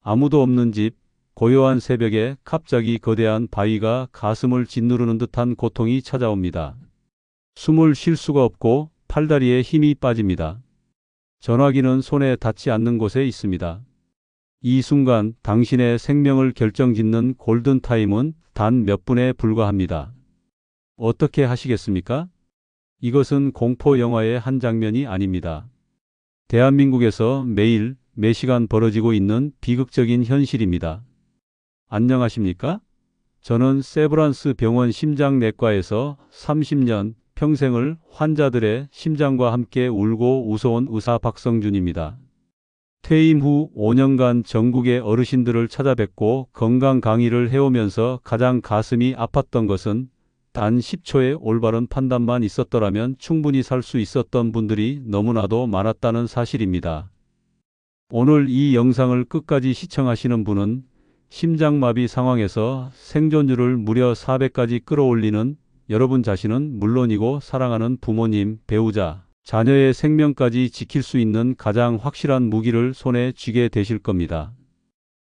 아무도 없는 집, 고요한 새벽에 갑자기 거대한 바위가 가슴을 짓누르는 듯한 고통이 찾아옵니다. 숨을 쉴 수가 없고 팔다리에 힘이 빠집니다. 전화기는 손에 닿지 않는 곳에 있습니다. 이 순간 당신의 생명을 결정짓는 골든타임은 단 몇 분에 불과합니다. 어떻게 하시겠습니까? 이것은 공포 영화의 한 장면이 아닙니다. 대한민국에서 매일 매시간 벌어지고 있는 비극적인 현실입니다. 안녕하십니까? 저는 세브란스 병원 심장내과에서 30년 평생을 환자들의 심장과 함께 울고 웃어온 의사 박성준입니다. 퇴임 후 5년간 전국의 어르신들을 찾아뵙고 건강 강의를 해오면서 가장 가슴이 아팠던 것은 단 10초의 올바른 판단만 있었더라면 충분히 살 수 있었던 분들이 너무나도 많았다는 사실입니다. 오늘 이 영상을 끝까지 시청하시는 분은 심장마비 상황에서 생존율을 무려 4배까지 끌어올리는 여러분 자신은 물론이고 사랑하는 부모님, 배우자, 자녀의 생명까지 지킬 수 있는 가장 확실한 무기를 손에 쥐게 되실 겁니다.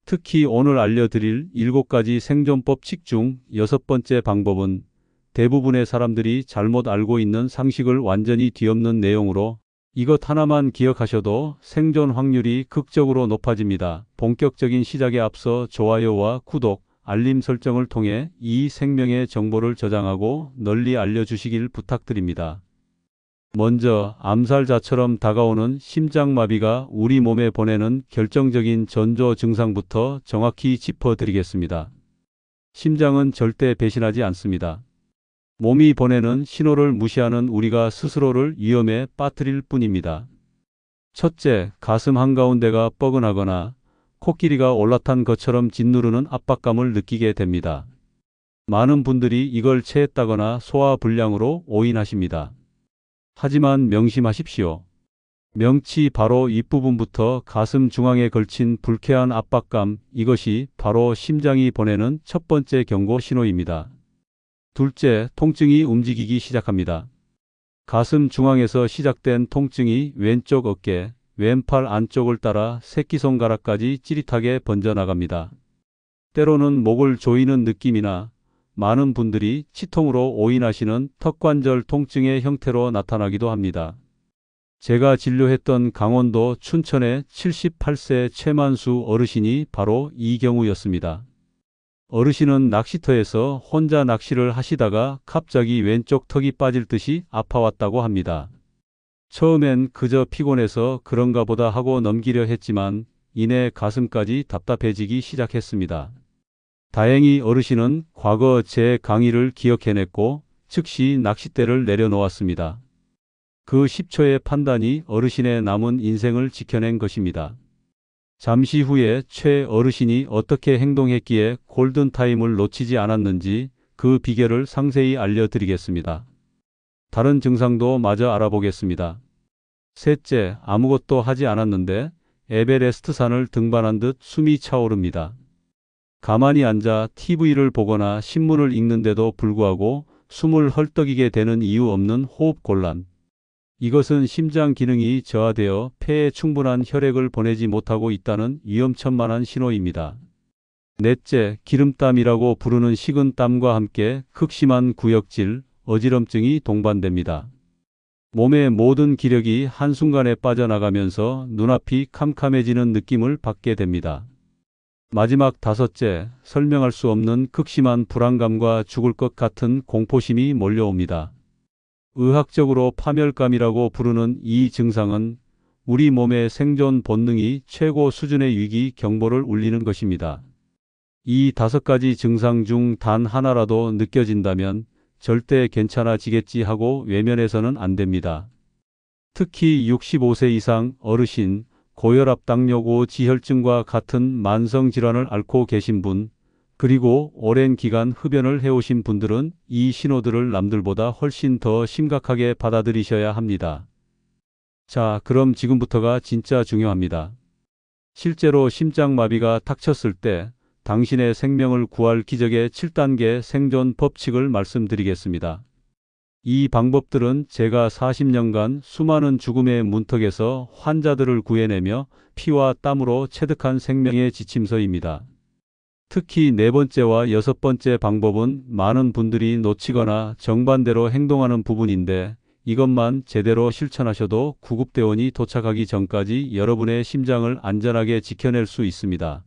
특히 오늘 알려드릴 7가지 생존 법칙 중 6번째 방법은 대부분의 사람들이 잘못 알고 있는 상식을 완전히 뒤엎는 내용으로 이것 하나만 기억하셔도 생존 확률이 극적으로 높아집니다. 본격적인 시작에 앞서 좋아요와 구독, 알림 설정을 통해 이 생명의 정보를 저장하고 널리 알려주시길 부탁드립니다. 먼저 암살자처럼 다가오는 심장마비가 우리 몸에 보내는 결정적인 전조 증상부터 정확히 짚어드리겠습니다. 심장은 절대 배신하지 않습니다. 몸이 보내는 신호를 무시하는 우리가 스스로를 위험에 빠뜨릴 뿐입니다. 첫째, 가슴 한가운데가 뻐근하거나 코끼리가 올라탄 것처럼 짓누르는 압박감을 느끼게 됩니다. 많은 분들이 이걸 체했다거나 소화불량으로 오인하십니다. 하지만 명심하십시오. 명치 바로 윗부분부터 가슴 중앙에 걸친 불쾌한 압박감, 이것이 바로 심장이 보내는 첫 번째 경고 신호입니다. 둘째, 통증이 움직이기 시작합니다. 가슴 중앙에서 시작된 통증이 왼쪽 어깨, 왼팔 안쪽을 따라 새끼손가락까지 찌릿하게 번져나갑니다. 때로는 목을 조이는 느낌이나 많은 분들이 치통으로 오인하시는 턱관절 통증의 형태로 나타나기도 합니다. 제가 진료했던 강원도 춘천의 78세 최만수 어르신이 바로 이 경우였습니다. 어르신은 낚시터에서 혼자 낚시를 하시다가 갑자기 왼쪽 턱이 빠질 듯이 아파왔다고 합니다. 처음엔 그저 피곤해서 그런가 보다 하고 넘기려 했지만 이내 가슴까지 답답해지기 시작했습니다. 다행히 어르신은 과거 제 강의를 기억해냈고 즉시 낚싯대를 내려놓았습니다. 그 10초의 판단이 어르신의 남은 인생을 지켜낸 것입니다. 잠시 후에 최 어르신이 어떻게 행동했기에 골든타임을 놓치지 않았는지 그 비결을 상세히 알려드리겠습니다. 다른 증상도 마저 알아보겠습니다. 셋째, 아무것도 하지 않았는데 에베레스트 산을 등반한 듯 숨이 차오릅니다. 가만히 앉아 TV를 보거나 신문을 읽는데도 불구하고 숨을 헐떡이게 되는 이유 없는 호흡 곤란. 이것은 심장 기능이 저하되어 폐에 충분한 혈액을 보내지 못하고 있다는 위험천만한 신호입니다. 넷째, 기름땀이라고 부르는 식은 땀과 함께 극심한 구역질, 어지럼증이 동반됩니다. 몸의 모든 기력이 한순간에 빠져나가면서 눈앞이 캄캄해지는 느낌을 받게 됩니다. 마지막 다섯째, 설명할 수 없는 극심한 불안감과 죽을 것 같은 공포심이 몰려옵니다. 의학적으로 파멸감이라고 부르는 이 증상은 우리 몸의 생존 본능이 최고 수준의 위기 경보를 울리는 것입니다. 이 5가지 증상 중 단 하나라도 느껴진다면 절대 괜찮아지겠지 하고 외면해서는 안 됩니다. 특히 65세 이상 어르신, 고혈압, 당뇨고, 지혈증과 같은 만성질환을 앓고 계신 분, 그리고 오랜 기간 흡연을 해오신 분들은 이 신호들을 남들보다 훨씬 더 심각하게 받아들이셔야 합니다. 자, 그럼 지금부터가 진짜 중요합니다. 실제로 심장마비가 닥쳤을 때 당신의 생명을 구할 기적의 7단계 생존 법칙을 말씀드리겠습니다. 이 방법들은 제가 40년간 수많은 죽음의 문턱에서 환자들을 구해내며 피와 땀으로 체득한 생명의 지침서입니다. 특히 네 번째와 여섯 번째 방법은 많은 분들이 놓치거나 정반대로 행동하는 부분인데 이것만 제대로 실천하셔도 구급대원이 도착하기 전까지 여러분의 심장을 안전하게 지켜낼 수 있습니다.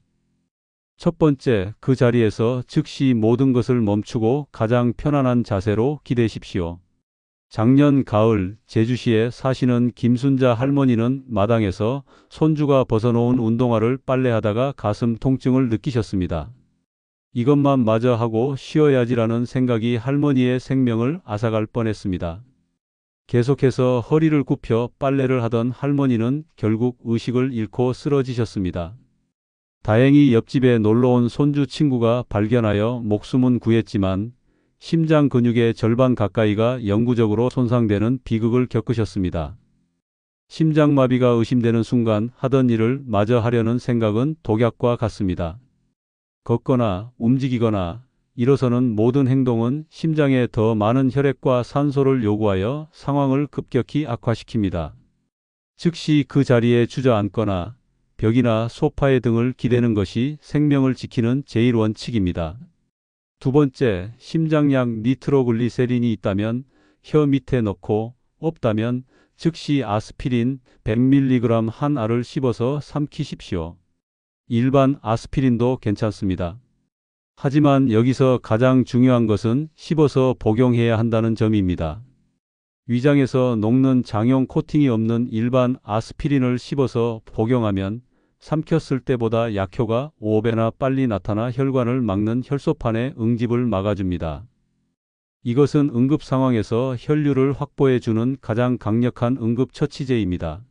첫 번째, 그 자리에서 즉시 모든 것을 멈추고 가장 편안한 자세로 기대십시오. 작년 가을 제주시에 사시는 김순자 할머니는 마당에서 손주가 벗어놓은 운동화를 빨래하다가 가슴 통증을 느끼셨습니다. 이것만 마저 하고 쉬어야지라는 생각이 할머니의 생명을 앗아갈 뻔했습니다. 계속해서 허리를 굽혀 빨래를 하던 할머니는 결국 의식을 잃고 쓰러지셨습니다. 다행히 옆집에 놀러온 손주 친구가 발견하여 목숨은 구했지만 심장 근육의 절반 가까이가 영구적으로 손상되는 비극을 겪으셨습니다. 심장마비가 의심되는 순간 하던 일을 마저 하려는 생각은 독약과 같습니다. 걷거나 움직이거나 일어서는 모든 행동은 심장에 더 많은 혈액과 산소를 요구하여 상황을 급격히 악화시킵니다. 즉시 그 자리에 주저앉거나 벽이나 소파의 등을 기대는 것이 생명을 지키는 제1원칙입니다. 두 번째, 심장약 니트로글리세린이 있다면 혀 밑에 넣고 없다면 즉시 아스피린 100mg 한 알을 씹어서 삼키십시오. 일반 아스피린도 괜찮습니다. 하지만 여기서 가장 중요한 것은 씹어서 복용해야 한다는 점입니다. 위장에서 녹는 장용 코팅이 없는 일반 아스피린을 씹어서 복용하면 삼켰을 때보다 약효가 5배나 빨리 나타나 혈관을 막는 혈소판의 응집을 막아줍니다. 이것은 응급 상황에서 혈류를 확보해주는 가장 강력한 응급처치제입니다.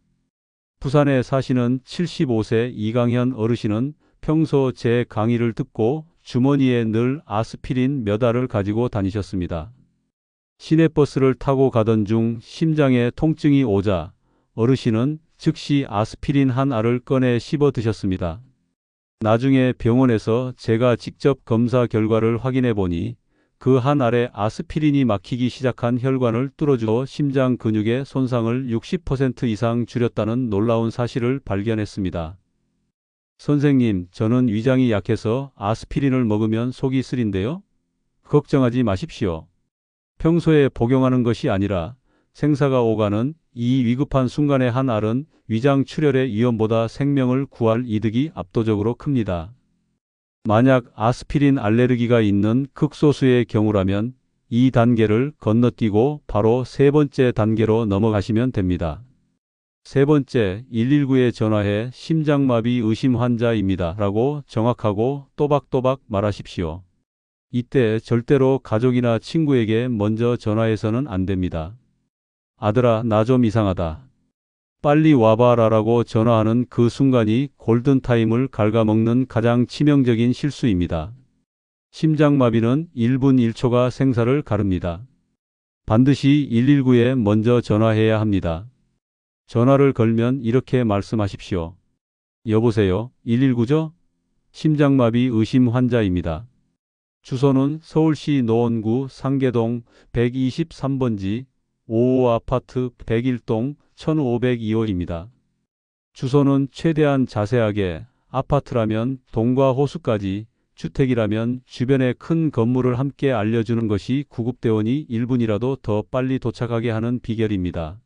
부산에 사시는 75세 이강현 어르신은 평소 제 강의를 듣고 주머니에 늘 아스피린 몇 알을 가지고 다니셨습니다. 시내버스를 타고 가던 중 심장에 통증이 오자 어르신은 즉시 아스피린 한 알을 꺼내 씹어 드셨습니다. 나중에 병원에서 제가 직접 검사 결과를 확인해 보니 그 한 알에 아스피린이 막히기 시작한 혈관을 뚫어주어 심장 근육의 손상을 60% 이상 줄였다는 놀라운 사실을 발견했습니다. 선생님, 저는 위장이 약해서 아스피린을 먹으면 속이 쓰린데요? 걱정하지 마십시오. 평소에 복용하는 것이 아니라 생사가 오가는 이 위급한 순간의 한 알은 위장 출혈의 위험보다 생명을 구할 이득이 압도적으로 큽니다. 만약 아스피린 알레르기가 있는 극소수의 경우라면 이 단계를 건너뛰고 바로 세 번째 단계로 넘어가시면 됩니다. 세 번째, 119에 전화해 심장마비 의심 환자입니다 라고 정확하고 또박또박 말하십시오. 이때 절대로 가족이나 친구에게 먼저 전화해서는 안 됩니다. 아들아, 나 좀 이상하다. 빨리 와봐라 라고 전화하는 그 순간이 골든타임을 갉아먹는 가장 치명적인 실수입니다. 심장마비는 1분 1초가 생사를 가릅니다. 반드시 119에 먼저 전화해야 합니다. 전화를 걸면 이렇게 말씀하십시오. 여보세요, 119죠? 심장마비 의심 환자입니다. 주소는 서울시 노원구 상계동 123번지 5호 아파트 101동 1502호입니다. 주소는 최대한 자세하게, 아파트라면 동과 호수까지, 주택이라면 주변의 큰 건물을 함께 알려주는 것이 구급대원이 1분이라도 더 빨리 도착하게 하는 비결입니다.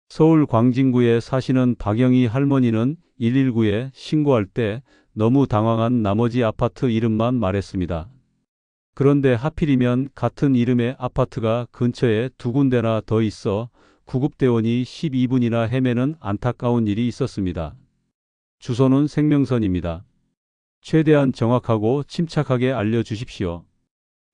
서울 광진구에 사시는 박영희 할머니는 119에 신고할 때 너무 당황한 나머지 아파트 이름만 말했습니다. 그런데 하필이면 같은 이름의 아파트가 근처에 두 군데나 더 있어 구급대원이 12분이나 헤매는 안타까운 일이 있었습니다. 주소는 생명선입니다. 최대한 정확하고 침착하게 알려주십시오.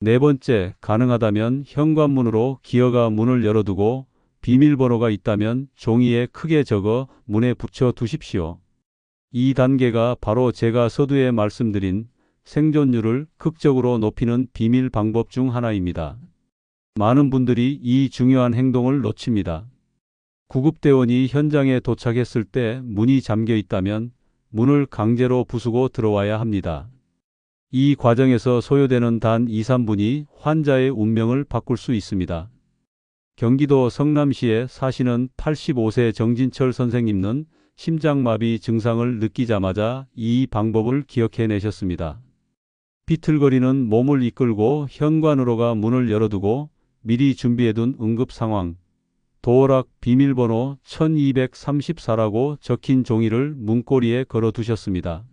네 번째, 가능하다면 현관문으로 기어가 문을 열어두고 비밀번호가 있다면 종이에 크게 적어 문에 붙여 두십시오. 이 단계가 바로 제가 서두에 말씀드린 생존율을 극적으로 높이는 비밀 방법 중 하나입니다. 많은 분들이 이 중요한 행동을 놓칩니다. 구급대원이 현장에 도착했을 때 문이 잠겨 있다면 문을 강제로 부수고 들어와야 합니다. 이 과정에서 소요되는 단 2, 3분이 환자의 운명을 바꿀 수 있습니다. 경기도 성남시에 사시는 85세 정진철 선생님은 심장마비 증상을 느끼자마자 이 방법을 기억해내셨습니다. 비틀거리는 몸을 이끌고 현관으로가 문을 열어두고 미리 준비해둔 응급상황, 도어락 비밀번호 1234라고 적힌 종이를 문고리에 걸어두셨습니다.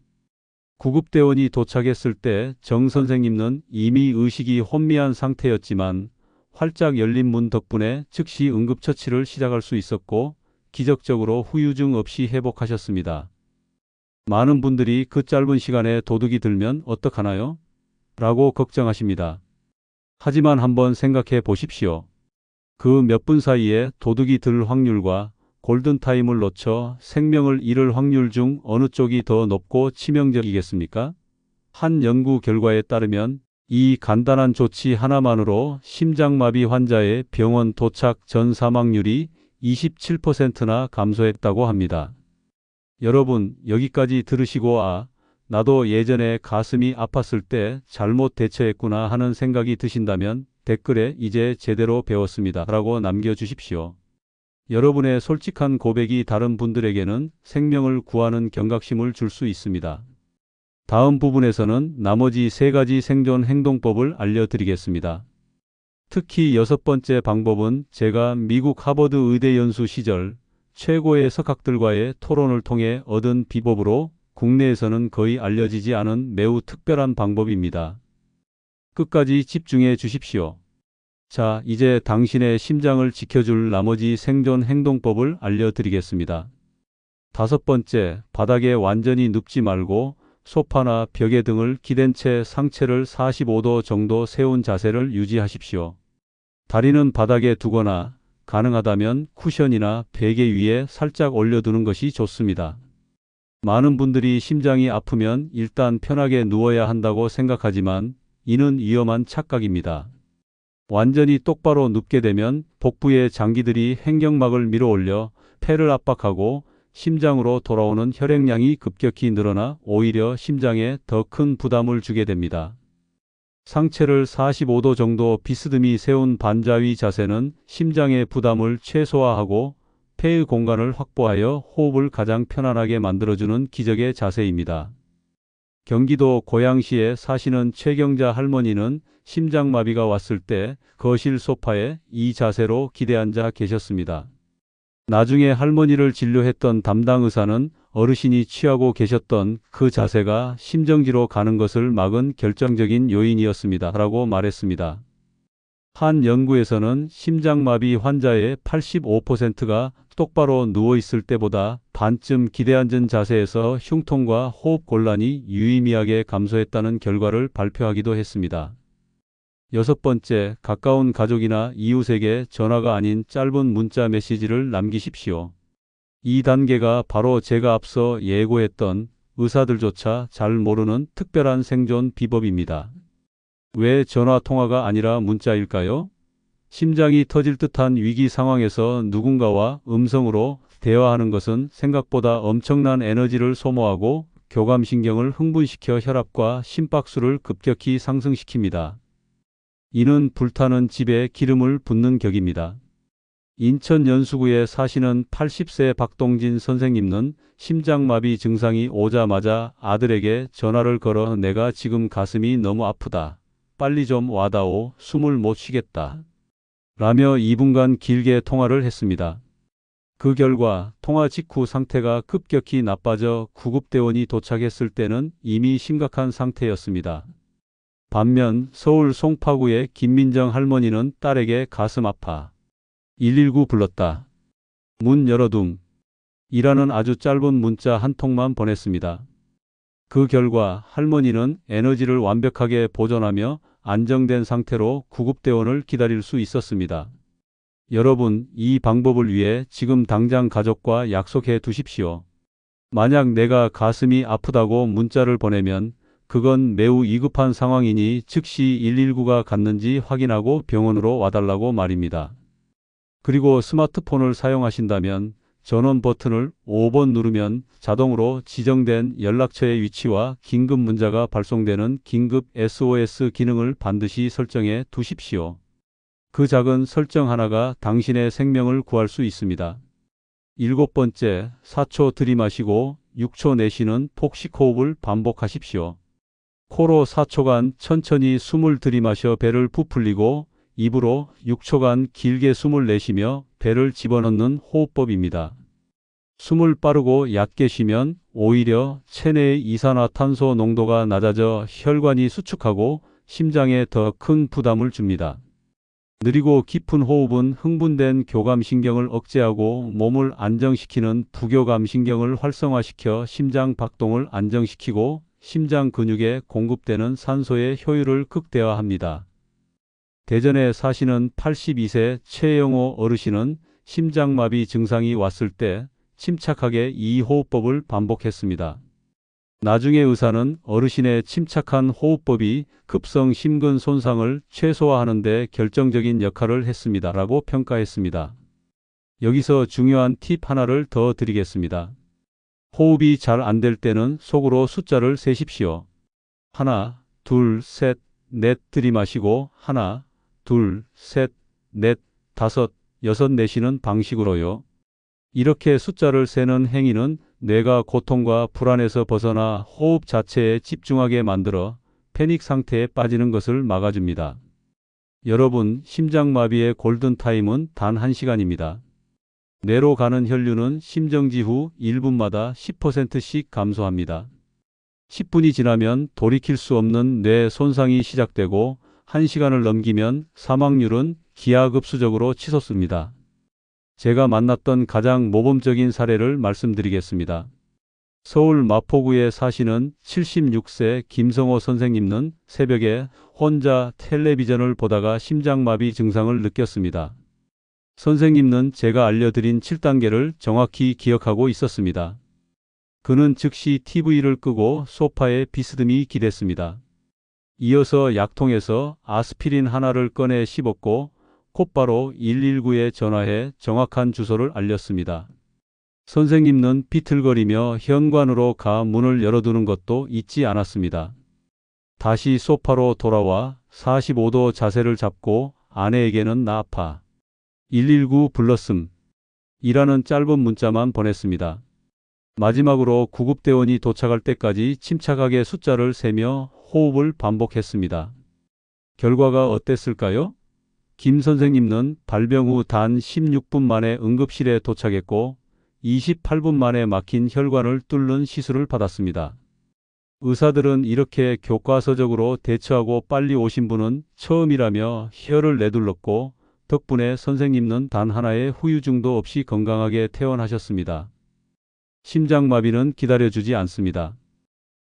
구급대원이 도착했을 때 정 선생님은 이미 의식이 혼미한 상태였지만 활짝 열린 문 덕분에 즉시 응급처치를 시작할 수 있었고 기적적으로 후유증 없이 회복하셨습니다. 많은 분들이 그 짧은 시간에 도둑이 들면 어떡하나요? 라고 걱정하십니다. 하지만 한번 생각해 보십시오. 그 몇 분 사이에 도둑이 들 확률과 골든타임을 놓쳐 생명을 잃을 확률 중 어느 쪽이 더 높고 치명적이겠습니까? 한 연구 결과에 따르면 이 간단한 조치 하나만으로 심장마비 환자의 병원 도착 전 사망률이 27%나 감소했다고 합니다. 여러분, 여기까지 들으시고 나도 예전에 가슴이 아팠을 때 잘못 대처했구나 하는 생각이 드신다면 댓글에 이제 제대로 배웠습니다 라고 남겨주십시오. 여러분의 솔직한 고백이 다른 분들에게는 생명을 구하는 경각심을 줄 수 있습니다. 다음 부분에서는 나머지 3가지 생존 행동법을 알려드리겠습니다. 특히 6번째 방법은 제가 미국 하버드 의대 연수 시절 최고의 석학들과의 토론을 통해 얻은 비법으로 국내에서는 거의 알려지지 않은 매우 특별한 방법입니다. 끝까지 집중해 주십시오. 자, 이제 당신의 심장을 지켜줄 나머지 생존 행동법을 알려드리겠습니다. 5번째, 바닥에 완전히 눕지 말고 소파나 벽에 등을 기댄 채 상체를 45도 정도 세운 자세를 유지하십시오. 다리는 바닥에 두거나 가능하다면 쿠션이나 베개 위에 살짝 올려두는 것이 좋습니다. 많은 분들이 심장이 아프면 일단 편하게 누워야 한다고 생각하지만 이는 위험한 착각입니다. 완전히 똑바로 눕게 되면 복부의 장기들이 횡격막을 밀어 올려 폐를 압박하고 심장으로 돌아오는 혈액량이 급격히 늘어나 오히려 심장에 더 큰 부담을 주게 됩니다. 상체를 45도 정도 비스듬히 세운 반자위 자세는 심장의 부담을 최소화하고 폐의 공간을 확보하여 호흡을 가장 편안하게 만들어주는 기적의 자세입니다. 경기도 고양시에 사시는 최경자 할머니는 심장마비가 왔을 때 거실 소파에 이 자세로 기대앉아 계셨습니다. 나중에 할머니를 진료했던 담당 의사는 어르신이 취하고 계셨던 그 자세가 심정지로 가는 것을 막은 결정적인 요인이었습니다. 라고 말했습니다. 한 연구에서는 심장마비 환자의 85%가 똑바로 누워있을 때보다 반쯤 기대앉은 자세에서 흉통과 호흡 곤란이 유의미하게 감소했다는 결과를 발표하기도 했습니다. 6번째, 가까운 가족이나 이웃에게 전화가 아닌 짧은 문자 메시지를 남기십시오. 이 단계가 바로 제가 앞서 예고했던 의사들조차 잘 모르는 특별한 생존 비법입니다. 왜 전화 통화가 아니라 문자일까요? 심장이 터질 듯한 위기 상황에서 누군가와 음성으로 대화하는 것은 생각보다 엄청난 에너지를 소모하고 교감신경을 흥분시켜 혈압과 심박수를 급격히 상승시킵니다. 이는 불타는 집에 기름을 붓는 격입니다. 인천 연수구에 사시는 80세 박동진 선생님은 심장마비 증상이 오자마자 아들에게 전화를 걸어 내가 지금 가슴이 너무 아프다. 빨리 좀 와다오. 숨을 못 쉬겠다. 라며 2분간 길게 통화를 했습니다. 그 결과 통화 직후 상태가 급격히 나빠져 구급대원이 도착했을 때는 이미 심각한 상태였습니다. 반면 서울 송파구의 김민정 할머니는 딸에게 가슴 아파 119 불렀다. 문 열어둠. 이라는 아주 짧은 문자 한 통만 보냈습니다. 그 결과 할머니는 에너지를 완벽하게 보존하며 안정된 상태로 구급대원을 기다릴 수 있었습니다. 여러분, 이 방법을 위해 지금 당장 가족과 약속해 두십시오. 만약 내가 가슴이 아프다고 문자를 보내면 그건 매우 위급한 상황이니 즉시 119가 갔는지 확인하고 병원으로 와달라고 말입니다. 그리고 스마트폰을 사용하신다면 전원 버튼을 5번 누르면 자동으로 지정된 연락처의 위치와 긴급 문자가 발송되는 긴급 SOS 기능을 반드시 설정해 두십시오. 그 작은 설정 하나가 당신의 생명을 구할 수 있습니다. 7번째, 4초 들이마시고 6초 내쉬는 폭식 호흡을 반복하십시오. 코로 4초간 천천히 숨을 들이마셔 배를 부풀리고 입으로 6초간 길게 숨을 내쉬며 배를 집어넣는 호흡법입니다. 숨을 빠르고 얕게 쉬면 오히려 체내의 이산화탄소 농도가 낮아져 혈관이 수축하고 심장에 더 큰 부담을 줍니다. 느리고 깊은 호흡은 흥분된 교감신경을 억제하고 몸을 안정시키는 부교감신경을 활성화시켜 심장 박동을 안정시키고 심장 근육에 공급되는 산소의 효율을 극대화합니다. 대전에 사시는 82세 최영호 어르신은 심장마비 증상이 왔을 때 침착하게 이 호흡법을 반복했습니다. 나중에 의사는 어르신의 침착한 호흡법이 급성 심근 손상을 최소화하는 데 결정적인 역할을 했습니다라고 평가했습니다. 여기서 중요한 팁 하나를 더 드리겠습니다. 호흡이 잘 안 될 때는 속으로 숫자를 세십시오. 하나, 둘, 셋, 넷 들이마시고 하나, 둘, 셋, 넷, 다섯, 여섯 내쉬는 방식으로요. 이렇게 숫자를 세는 행위는 뇌가 고통과 불안에서 벗어나 호흡 자체에 집중하게 만들어 패닉 상태에 빠지는 것을 막아줍니다. 여러분, 심장마비의 골든타임은 단 1시간입니다. 뇌로 가는 혈류는 심정지 후 1분마다 10%씩 감소합니다. 10분이 지나면 돌이킬 수 없는 뇌 손상이 시작되고 1시간을 넘기면 사망률은 기하급수적으로 치솟습니다. 제가 만났던 가장 모범적인 사례를 말씀드리겠습니다. 서울 마포구에 사시는 76세 김성호 선생님은 새벽에 혼자 텔레비전을 보다가 심장마비 증상을 느꼈습니다. 선생님은 제가 알려드린 7단계를 정확히 기억하고 있었습니다. 그는 즉시 TV를 끄고 소파에 비스듬히 기댔습니다. 이어서 약통에서 아스피린 하나를 꺼내 씹었고 곧바로 119에 전화해 정확한 주소를 알렸습니다. 선생님은 비틀거리며 현관으로 가 문을 열어두는 것도 잊지 않았습니다. 다시 소파로 돌아와 45도 자세를 잡고 아내에게는 나 아파 119 불렀음 이라는 짧은 문자만 보냈습니다. 마지막으로 구급대원이 도착할 때까지 침착하게 숫자를 세며 호흡을 반복했습니다. 결과가 어땠을까요? 김 선생님은 발병 후 단 16분 만에 응급실에 도착했고 28분 만에 막힌 혈관을 뚫는 시술을 받았습니다. 의사들은 이렇게 교과서적으로 대처하고 빨리 오신 분은 처음이라며 혀를 내둘렀고 덕분에 선생님은 단 하나의 후유증도 없이 건강하게 퇴원하셨습니다. 심장마비는 기다려주지 않습니다.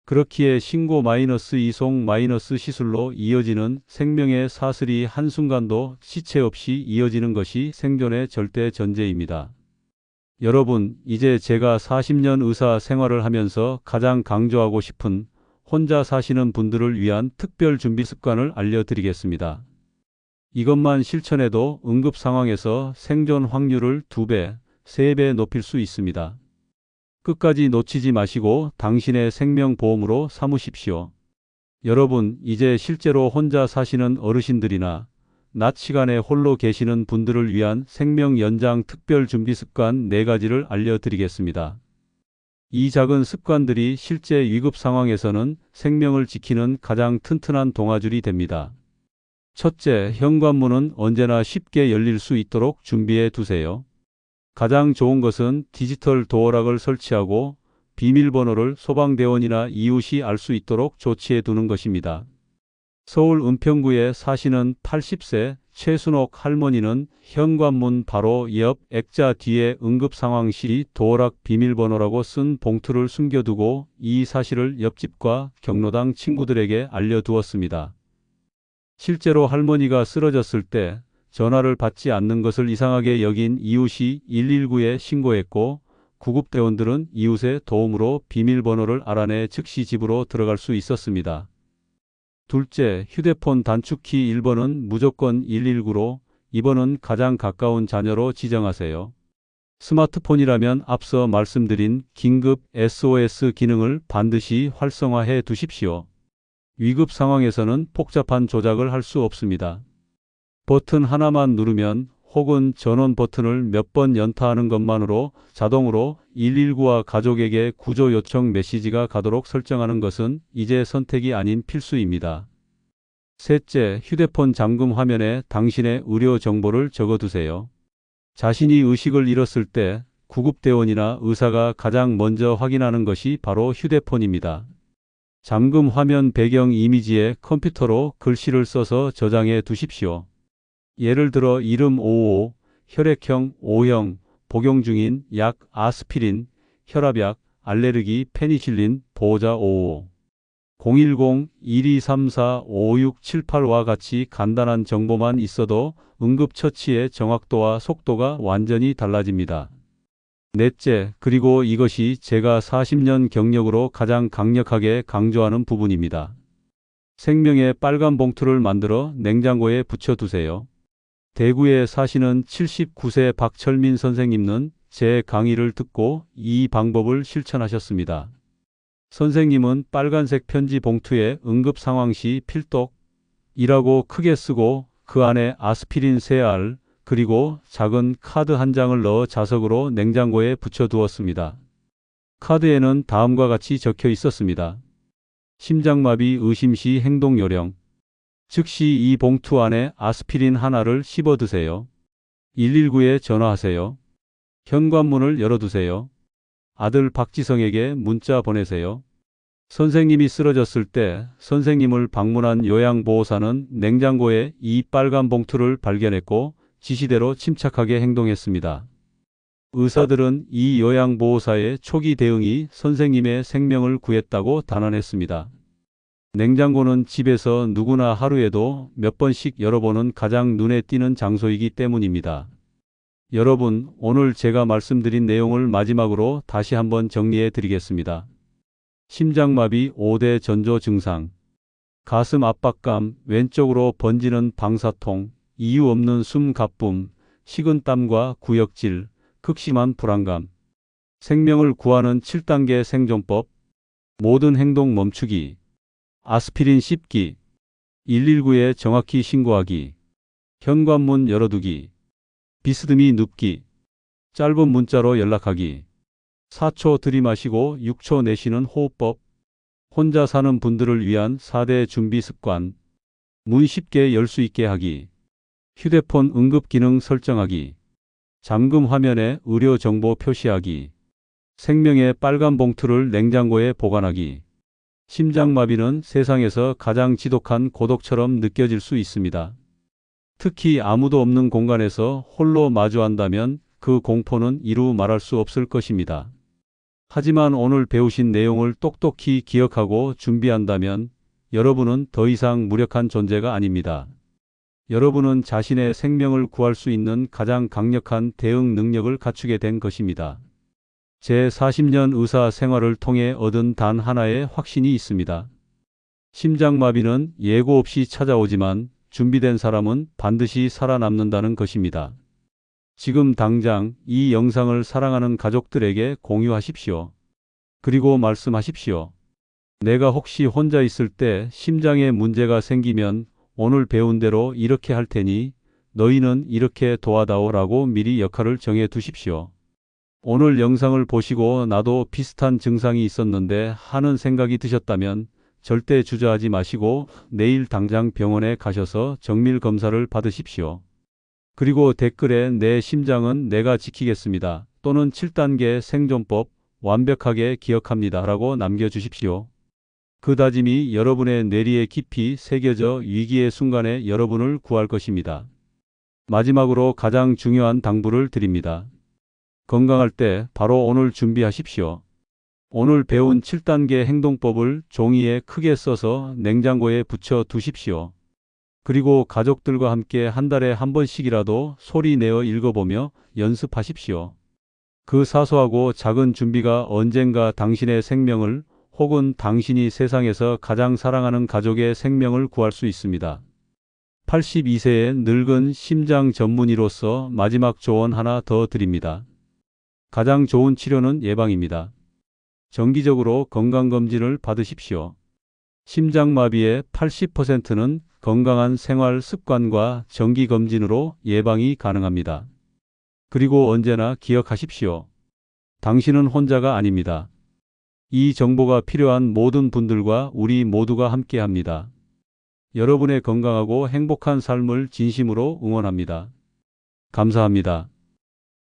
그렇기에 신고 -이송 시술로 이어지는 생명의 사슬이 한순간도 지체 없이 이어지는 것이 생존의 절대 전제입니다. 여러분, 이제 제가 40년 의사 생활을 하면서 가장 강조하고 싶은 혼자 사시는 분들을 위한 특별 준비 습관을 알려드리겠습니다. 이것만 실천해도 응급 상황에서 생존 확률을 2배, 3배 높일 수 있습니다. 끝까지 놓치지 마시고 당신의 생명보험으로 삼으십시오. 여러분, 이제 실제로 혼자 사시는 어르신들이나 낮 시간에 홀로 계시는 분들을 위한 생명 연장 특별 준비 습관 4가지를 알려드리겠습니다. 이 작은 습관들이 실제 위급 상황에서는 생명을 지키는 가장 튼튼한 동아줄이 됩니다. 첫째, 현관문은 언제나 쉽게 열릴 수 있도록 준비해 두세요. 가장 좋은 것은 디지털 도어락을 설치하고 비밀번호를 소방대원이나 이웃이 알 수 있도록 조치해 두는 것입니다. 서울 은평구에 사시는 80세 최순옥 할머니는 현관문 바로 옆 액자 뒤에 응급상황 시 도어락 비밀번호라고 쓴 봉투를 숨겨두고 이 사실을 옆집과 경로당 친구들에게 알려두었습니다. 실제로 할머니가 쓰러졌을 때 전화를 받지 않는 것을 이상하게 여긴 이웃이 119에 신고했고 구급대원들은 이웃의 도움으로 비밀번호를 알아내 즉시 집으로 들어갈 수 있었습니다. 둘째, 휴대폰 단축키 1번은 무조건 119로 2번은 가장 가까운 자녀로 지정하세요. 스마트폰이라면 앞서 말씀드린 긴급 SOS 기능을 반드시 활성화해 두십시오. 위급 상황에서는 복잡한 조작을 할 수 없습니다. 버튼 하나만 누르면 혹은 전원 버튼을 몇 번 연타하는 것만으로 자동으로 119와 가족에게 구조 요청 메시지가 가도록 설정하는 것은 이제 선택이 아닌 필수입니다. 셋째, 휴대폰 잠금 화면에 당신의 의료 정보를 적어두세요. 자신이 의식을 잃었을 때 구급대원이나 의사가 가장 먼저 확인하는 것이 바로 휴대폰입니다. 잠금 화면 배경 이미지에 컴퓨터로 글씨를 써서 저장해 두십시오. 예를 들어 이름 55, 혈액형 O형, 복용 중인 약 아스피린, 혈압약, 알레르기, 페니실린, 보호자 55. 010-1234-5678와 같이 간단한 정보만 있어도 응급처치의 정확도와 속도가 완전히 달라집니다. 넷째, 그리고 이것이 제가 40년 경력으로 가장 강력하게 강조하는 부분입니다. 생명의 빨간 봉투를 만들어 냉장고에 붙여두세요. 대구에 사시는 79세 박철민 선생님은 제 강의를 듣고 이 방법을 실천하셨습니다. 선생님은 빨간색 편지 봉투에 응급 상황 시 필독이라고 크게 쓰고 그 안에 아스피린 3알 그리고 작은 카드 한 장을 넣어 자석으로 냉장고에 붙여두었습니다. 카드에는 다음과 같이 적혀 있었습니다. 심장마비 의심 시 행동 요령. 즉시 이 봉투 안에 아스피린 하나를 씹어 드세요. 119에 전화하세요. 현관문을 열어두세요. 아들 박지성에게 문자 보내세요. 선생님이 쓰러졌을 때 선생님을 방문한 요양보호사는 냉장고에 이 빨간 봉투를 발견했고 지시대로 침착하게 행동했습니다. 의사들은 이 요양보호사의 초기 대응이 선생님의 생명을 구했다고 단언했습니다. 냉장고는 집에서 누구나 하루에도 몇 번씩 열어보는 가장 눈에 띄는 장소이기 때문입니다. 여러분, 오늘 제가 말씀드린 내용을 마지막으로 다시 한번 정리해 드리겠습니다. 심장마비 5대 전조 증상. 가슴 압박감, 왼쪽으로 번지는 방사통, 이유 없는 숨 가쁨, 식은땀과 구역질, 극심한 불안감. 생명을 구하는 7단계 생존법. 모든 행동 멈추기. 아스피린 씹기. 119에 정확히 신고하기. 현관문 열어두기. 비스듬히 눕기. 짧은 문자로 연락하기. 4초 들이마시고 6초 내쉬는 호흡법. 혼자 사는 분들을 위한 4대 준비 습관. 문 쉽게 열 수 있게 하기. 휴대폰 응급 기능 설정하기. 잠금 화면에 의료 정보 표시하기. 생명의 빨간 봉투를 냉장고에 보관하기. 심장마비는 세상에서 가장 지독한 고독처럼 느껴질 수 있습니다. 특히 아무도 없는 공간에서 홀로 마주한다면 그 공포는 이루 말할 수 없을 것입니다. 하지만 오늘 배우신 내용을 똑똑히 기억하고 준비한다면 여러분은 더 이상 무력한 존재가 아닙니다. 여러분은 자신의 생명을 구할 수 있는 가장 강력한 대응 능력을 갖추게 된 것입니다. 제 40년 의사 생활을 통해 얻은 단 하나의 확신이 있습니다. 심장마비는 예고 없이 찾아오지만 준비된 사람은 반드시 살아남는다는 것입니다. 지금 당장 이 영상을 사랑하는 가족들에게 공유하십시오. 그리고 말씀하십시오. 내가 혹시 혼자 있을 때 심장에 문제가 생기면 오늘 배운 대로 이렇게 할 테니 너희는 이렇게 도와다오라고 미리 역할을 정해 두십시오. 오늘 영상을 보시고 나도 비슷한 증상이 있었는데 하는 생각이 드셨다면 절대 주저하지 마시고 내일 당장 병원에 가셔서 정밀 검사를 받으십시오. 그리고 댓글에 내 심장은 내가 지키겠습니다. 또는 7단계 생존법 완벽하게 기억합니다. 라고 남겨주십시오. 그 다짐이 여러분의 뇌리에 깊이 새겨져 위기의 순간에 여러분을 구할 것입니다. 마지막으로 가장 중요한 당부를 드립니다. 건강할 때 바로 오늘 준비하십시오. 오늘 배운 7단계 행동법을 종이에 크게 써서 냉장고에 붙여 두십시오. 그리고 가족들과 함께 한 달에 한 번씩이라도 소리 내어 읽어보며 연습하십시오. 그 사소하고 작은 준비가 언젠가 당신의 생명을 혹은 당신이 세상에서 가장 사랑하는 가족의 생명을 구할 수 있습니다. 82세의 늙은 심장 전문의로서 마지막 조언 하나 더 드립니다. 가장 좋은 치료는 예방입니다. 정기적으로 건강검진을 받으십시오. 심장마비의 80%는 건강한 생활 습관과 정기 검진으로 예방이 가능합니다. 그리고 언제나 기억하십시오. 당신은 혼자가 아닙니다. 이 정보가 필요한 모든 분들과 우리 모두가 함께합니다. 여러분의 건강하고 행복한 삶을 진심으로 응원합니다. 감사합니다.